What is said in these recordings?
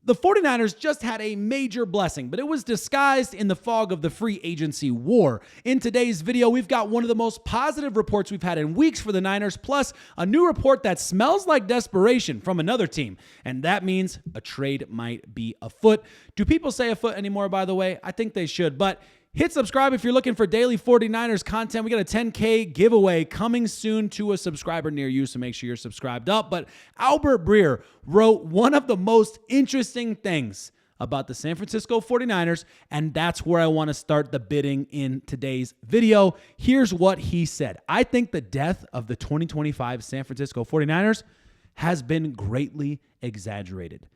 The 49ers just had a major blessing, but it was disguised in the fog of the free agency war. In today's video, we've got one of the most positive reports we've had in weeks for the Niners, plus a new report that smells like desperation from another team. And that means a trade might be afoot. Do people say afoot anymore, by the way? I think they should, but hit subscribe if you're looking for daily 49ers content. We got a 10K giveaway coming soon to a subscriber near you, so make sure you're subscribed up. But Albert Breer wrote one of the most interesting things about the San Francisco 49ers, and that's where I want to start the bidding in today's video. Here's what he said. I think the death of the 2025 San Francisco 49ers has been greatly exaggerated.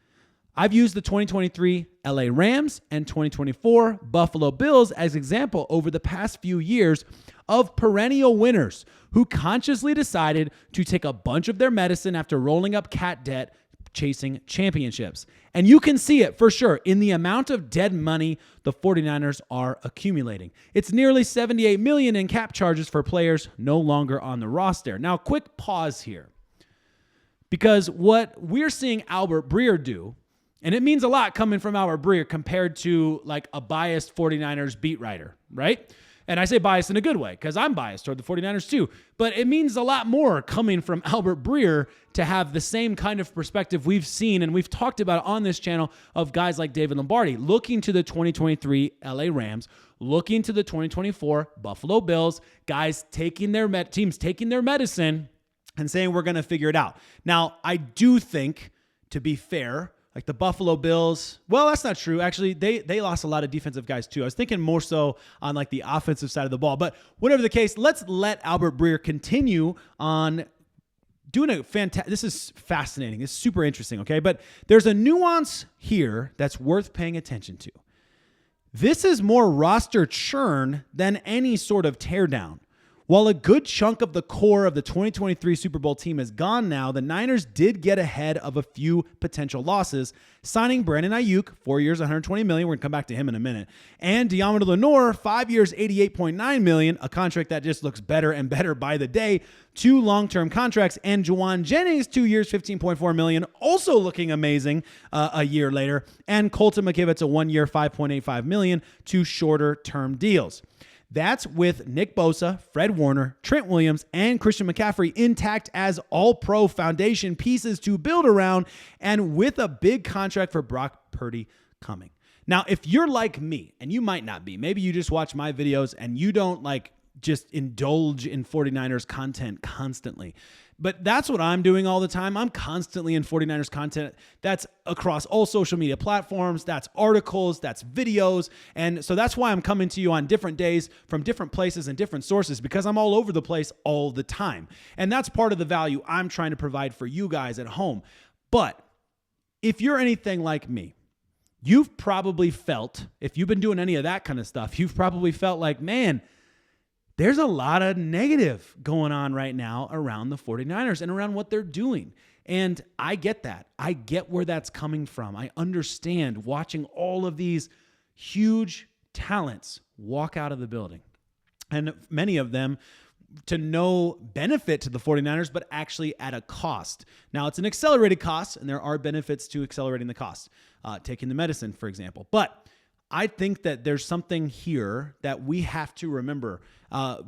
I've used the 2023 LA Rams and 2024 Buffalo Bills as example over the past few years of perennial winners who consciously decided to take a bunch of their medicine after rolling up cat debt chasing championships. And you can see it for sure in the amount of dead money the 49ers are accumulating. It's nearly $78 million in cap charges for players no longer on the roster. Now, quick pause here, because what we're seeing Albert Breer do, and it means a lot coming from Albert Breer compared to like a biased 49ers beat writer, right? And I say biased in a good way because I'm biased toward the 49ers too. But it means a lot more coming from Albert Breer to have the same kind of perspective we've seen and we've talked about on this channel of guys like David Lombardi, looking to the 2023 LA Rams, looking to the 2024 Buffalo Bills, guys taking their teams taking their medicine and saying we're going to figure it out. Now, I do think, to be fair, like the Buffalo Bills, well, that's not true. Actually, they lost a lot of defensive guys too. I was thinking more so on like the offensive side of the ball. But whatever the case, let's let Albert Breer continue on doing a fantastic. This is fascinating. It's super interesting, okay? But there's a nuance here that's worth paying attention to. This is more roster churn than any sort of teardown. While a good chunk of the core of the 2023 Super Bowl team is gone now, the Niners did get ahead of a few potential losses, signing Brandon Aiyuk, 4 years, $120 million. We're going to come back to him in a minute. And Deommodore Lenoir, 5 years, $88.9 million, a contract that just looks better and better by the day. 2 long-term contracts. And Juwan Jennings, 2 years, $15.4 million, also looking amazing a year later. And Colton McKivitz, a 1 year, $5.85 million, 2 shorter-term deals. That's with Nick Bosa, Fred Warner, Trent Williams, and Christian McCaffrey intact as all-pro foundation pieces to build around, and with a big contract for Brock Purdy coming. Now, if you're like me, and you might not be, maybe you just watch my videos and you don't like just indulge in 49ers content constantly. But that's what I'm doing all the time. I'm constantly in 49ers content. That's across all social media platforms. That's articles, that's videos. And so that's why I'm coming to you on different days from different places and different sources, because I'm all over the place all the time. And that's part of the value I'm trying to provide for you guys at home. But if you're anything like me, you've probably felt, if you've been doing any of that kind of stuff, you've probably felt like, man, there's a lot of negative going on right now around the 49ers and around what they're doing. And I get that. I get where that's coming from. I understand watching all of these huge talents walk out of the building, and many of them to no benefit to the 49ers, but actually at a cost. Now, it's an accelerated cost, and there are benefits to accelerating the cost, taking the medicine, for example. But I think that there's something here that we have to remember.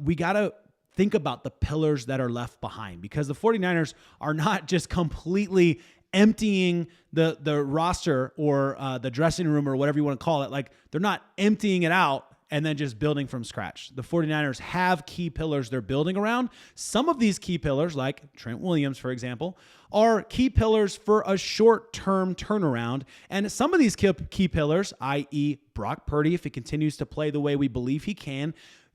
We got to think about the pillars that are left behind, because the 49ers are not just completely emptying the roster or the dressing room or whatever you want to call it. Like, they're not emptying it out and then just building from scratch. The 49ers have key pillars they're building around. Some of these key pillars, like Trent Williams, for example, are key pillars for a short-term turnaround. And some of these key pillars, i.e. Brock Purdy, if he continues to play the way we believe he can,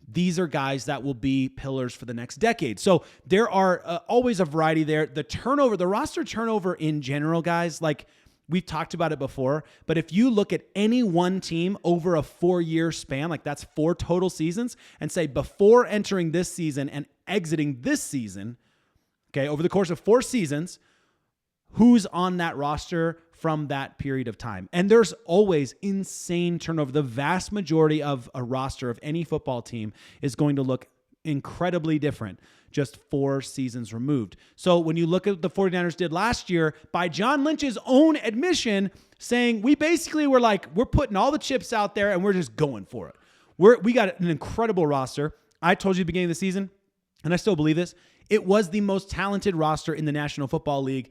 these are guys that will be pillars for the next decade. So there are always a variety there. The turnover, the roster turnover in general, guys, like, we've talked about it before, but if you look at any one team over a 4-year span, like that's 4 total seasons, and say before entering this season and exiting this season, okay, over the course of 4 seasons, who's on that roster from that period of time? And there's always insane turnover. The vast majority of a roster of any football team is going to look incredibly different just 4 seasons removed. So when you look at what the 49ers did last year, by John Lynch's own admission, saying we basically were like, we're putting all the chips out there and we're just going for it. We got an incredible roster. I told you at the beginning of the season, and I still believe this, it was the most talented roster in the National Football League.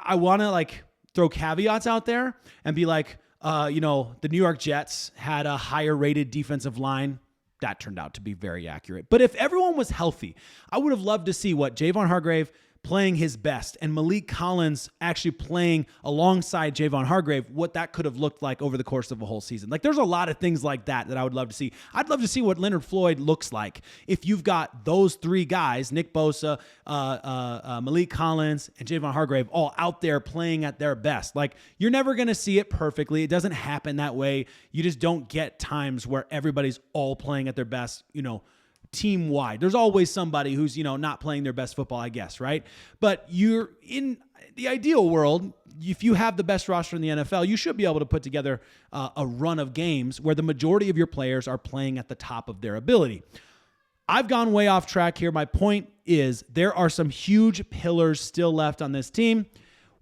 I want to throw caveats out there and be like, the New York Jets had a higher rated defensive line. That turned out to be very accurate. But if everyone was healthy, I would have loved to see what Javon Hargrave playing his best and Malik Collins actually playing alongside Javon Hargrave, what that could have looked like over the course of a whole season. There's a lot of things like that I would love to see. I'd love to see what Leonard Floyd looks like if you've got those 3 guys, Nick Bosa, Malik Collins, and Javon Hargrave all out there playing at their best. You're never going to see it perfectly. It doesn't happen that way. You just don't get times where everybody's all playing at their best, team wide. There's always somebody who's, not playing their best football, I guess, right? But you're in the ideal world, if you have the best roster in the NFL, you should be able to put together a run of games where the majority of your players are playing at the top of their ability. I've gone way off track here. My point is there are some huge pillars still left on this team.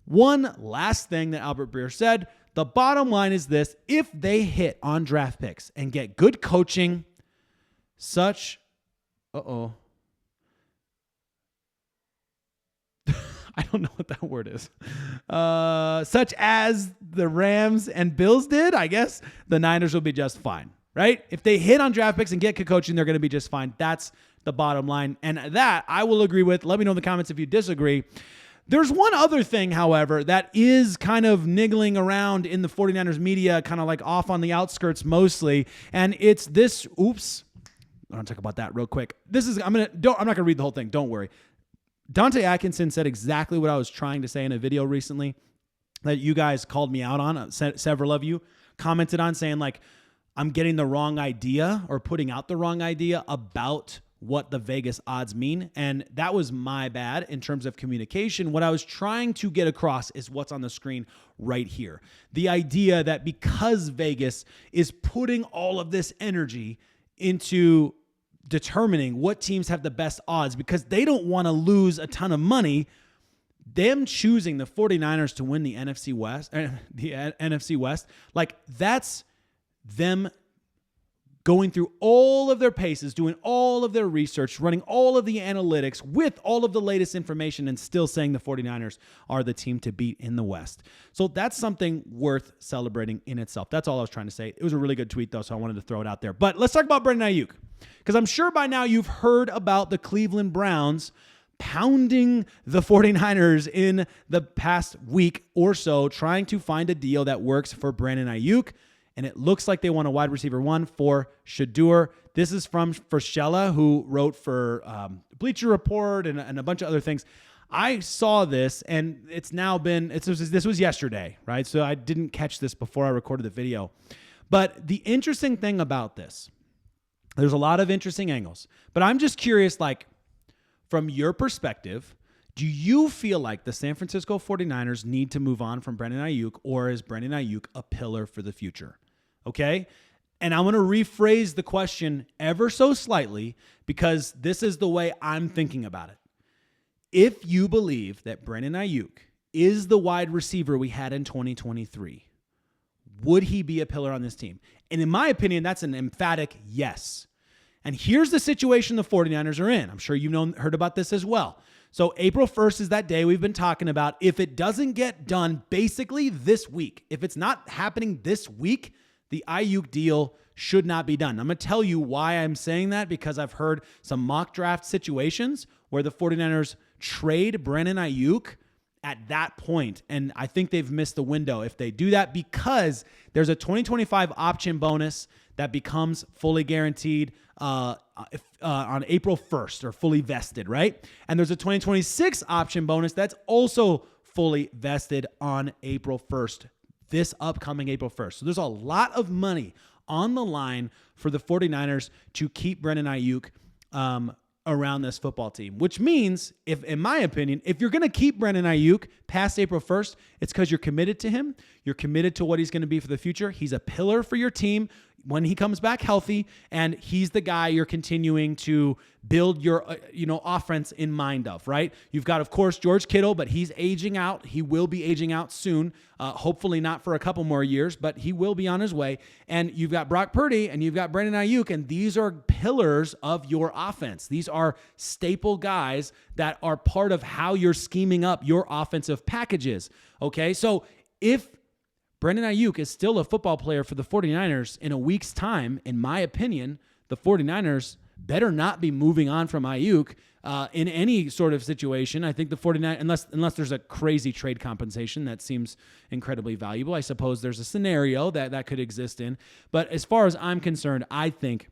One last thing that Albert Breer said, the bottom line is this: if they hit on draft picks and get good coaching, I don't know what that word is. Such as the Rams and Bills did, I guess the Niners will be just fine, right? If they hit on draft picks and get good coaching, they're going to be just fine. That's the bottom line. And that I will agree with. Let me know in the comments if you disagree. There's one other thing, however, that is kind of niggling around in the 49ers media, kind of off on the outskirts mostly. And it's this, I want to talk about that real quick. I'm not going to read the whole thing. Don't worry. Dante Atkinson said exactly what I was trying to say in a video recently that you guys called me out on. Several of you commented on saying I'm getting the wrong idea or putting out the wrong idea about what the Vegas odds mean. And that was my bad in terms of communication. What I was trying to get across is what's on the screen right here. The idea that because Vegas is putting all of this energy into determining what teams have the best odds because they don't want to lose a ton of money, them choosing the 49ers to win the NFC West, that's them going through all of their paces, doing all of their research, running all of the analytics with all of the latest information and still saying the 49ers are the team to beat in the West. So that's something worth celebrating in itself. That's all I was trying to say. It was a really good tweet, though, so I wanted to throw it out there. But let's talk about Brandon Aiyuk, because I'm sure by now you've heard about the Cleveland Browns pounding the 49ers in the past week or so, trying to find a deal that works for Brandon Aiyuk. And it looks like they want a wide receiver 1 for Shedeur. This is from Frashella, who wrote for Bleacher Report and a bunch of other things. I saw this, and it's now been, this was yesterday, right? So I didn't catch this before I recorded the video. But the interesting thing about this, there's a lot of interesting angles. But I'm just curious, from your perspective, do you feel like the San Francisco 49ers need to move on from Brandon Aiyuk, or is Brandon Aiyuk a pillar for the future? Okay? And I'm going to rephrase the question ever so slightly because this is the way I'm thinking about it. If you believe that Brandon Aiyuk is the wide receiver we had in 2023, would he be a pillar on this team? And in my opinion, that's an emphatic yes. And here's the situation the 49ers are in. I'm sure you've heard about this as well. So April 1st is that day we've been talking about. If it doesn't get done basically this week, if it's not happening this week, the Aiyuk deal should not be done. I'm going to tell you why I'm saying that, because I've heard some mock draft situations where the 49ers trade Brandon Aiyuk at that point, and I think they've missed the window if they do that, because there's a 2025 option bonus that becomes fully guaranteed on April 1st or fully vested, right? And there's a 2026 option bonus that's also fully vested on April 1st, this upcoming April 1st. So there's a lot of money on the line for the 49ers to keep Brandon Aiyuk around this football team, which means, if, in my opinion, if you're going to keep Brandon Aiyuk past April 1st, it's because you're committed to him, You're committed to what he's going to be for the future. He's a pillar for your team when he comes back healthy, and he's the guy you're continuing to build your offense in mind of, right? You've got, of course, George Kittle, but he's aging out. He will be aging out soon. Hopefully not for a couple more years, but he will be on his way. And you've got Brock Purdy and you've got Brandon Aiyuk, and these are pillars of your offense. These are staple guys that are part of how you're scheming up your offensive packages, okay? So if Brandon Aiyuk is still a football player for the 49ers in a week's time, in my opinion, the 49ers better not be moving on from Aiyuk in any sort of situation. I think the 49ers, unless there's a crazy trade compensation that seems incredibly valuable, I suppose there's a scenario that could exist in. But as far as I'm concerned, I think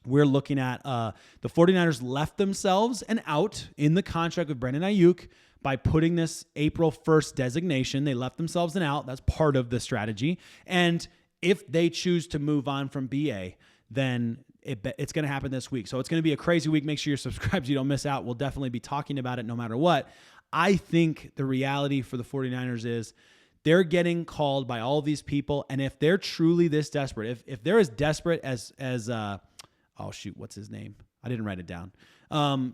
we're looking at the 49ers left themselves an out in the contract with Brandon Aiyuk by putting this April 1st designation. They left themselves an out. That's part of the strategy. And if they choose to move on from BA, then it's going to happen this week. So it's going to be a crazy week. Make sure you're subscribed so you don't miss out. We'll definitely be talking about it no matter what. I think the reality for the 49ers is they're getting called by all these people. And if they're truly this desperate, if they're as desperate as oh shoot, what's his name? I didn't write it down.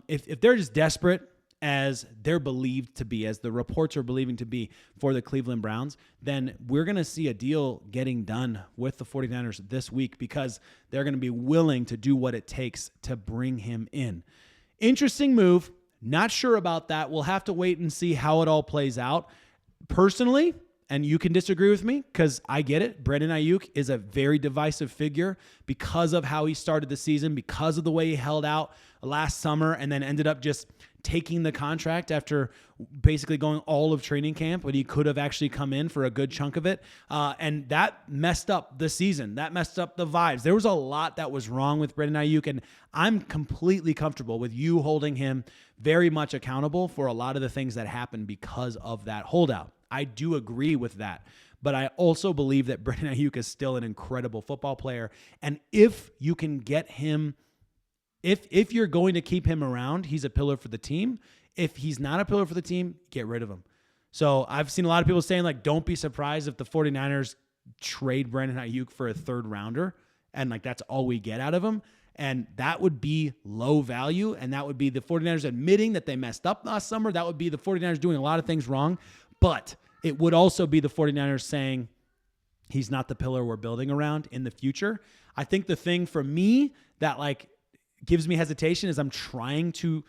If they're just desperate as they're believed to be, as the reports are believing to be for the Cleveland Browns, then we're going to see a deal getting done with the 49ers this week because they're going to be willing to do what it takes to bring him in. Interesting move. Not sure about that. We'll have to wait and see how it all plays out. Personally, and you can disagree with me because I get it, Brandon Aiyuk is a very divisive figure because of how he started the season, because of the way he held out last summer and then ended up just taking the contract after basically going all of training camp when he could have actually come in for a good chunk of it. And that messed up the season. That messed up the vibes. There was a lot that was wrong with Brandon Aiyuk, and I'm completely comfortable with you holding him very much accountable for a lot of the things that happened because of that holdout. I do agree with that. But I also believe that Brandon Aiyuk is still an incredible football player. And if you can get him, if you're going to keep him around, he's a pillar for the team. If he's not a pillar for the team, get rid of him. So I've seen a lot of people saying, like, don't be surprised if the 49ers trade Brandon Aiyuk for a third rounder and, like, that's all we get out of him. And that would be low value, and that would be the 49ers admitting that they messed up last summer. That would be the 49ers doing a lot of things wrong. But it would also be the 49ers saying he's not the pillar we're building around in the future. I think the thing for me that, like, gives me hesitation is I'm trying to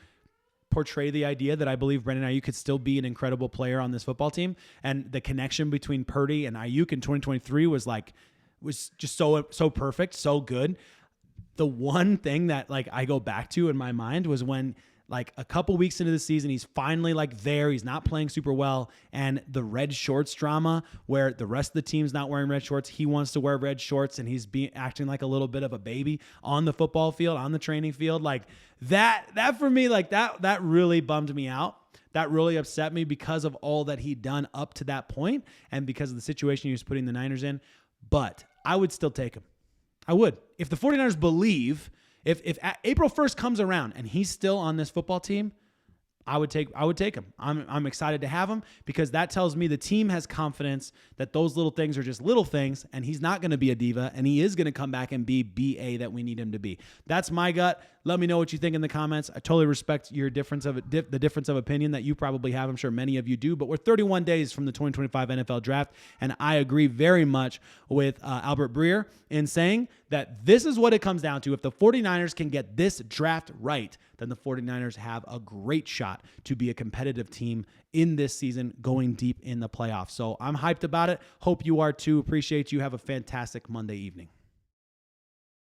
portray the idea that I believe Brandon Aiyuk could still be an incredible player on this football team. And the connection between Purdy and Aiyuk in 2023 was just so perfect, so good. The one thing that, like, I go back to in my mind was when, like, a couple weeks into the season, he's finally, like, there. He's not playing super well. And the red shorts drama where the rest of the team's not wearing red shorts. He wants to wear red shorts and he's acting like a little bit of a baby on the football field, on the training field. Like, that for me, like, that really bummed me out. That really upset me because of all that he'd done up to that point and because of the situation he was putting the Niners in. But I would still take him. I would. If the 49ers believe, if April 1st comes around and he's still on this football team, I would take him. I'm excited to have him because that tells me the team has confidence that those little things are just little things and he's not going to be a diva and he is going to come back and be BA that we need him to be. That's my gut. Let me know what you think in the comments. I totally respect your difference of the difference of opinion that you probably have. I'm sure many of you do, but we're 31 days from the 2025 NFL draft, and I agree very much with Albert Breer in saying that this is what it comes down to. If the 49ers can get this draft right, then the 49ers have a great shot to be a competitive team in this season going deep in the playoffs. So I'm hyped about it. Hope you are too. Appreciate you. Have a fantastic Monday evening.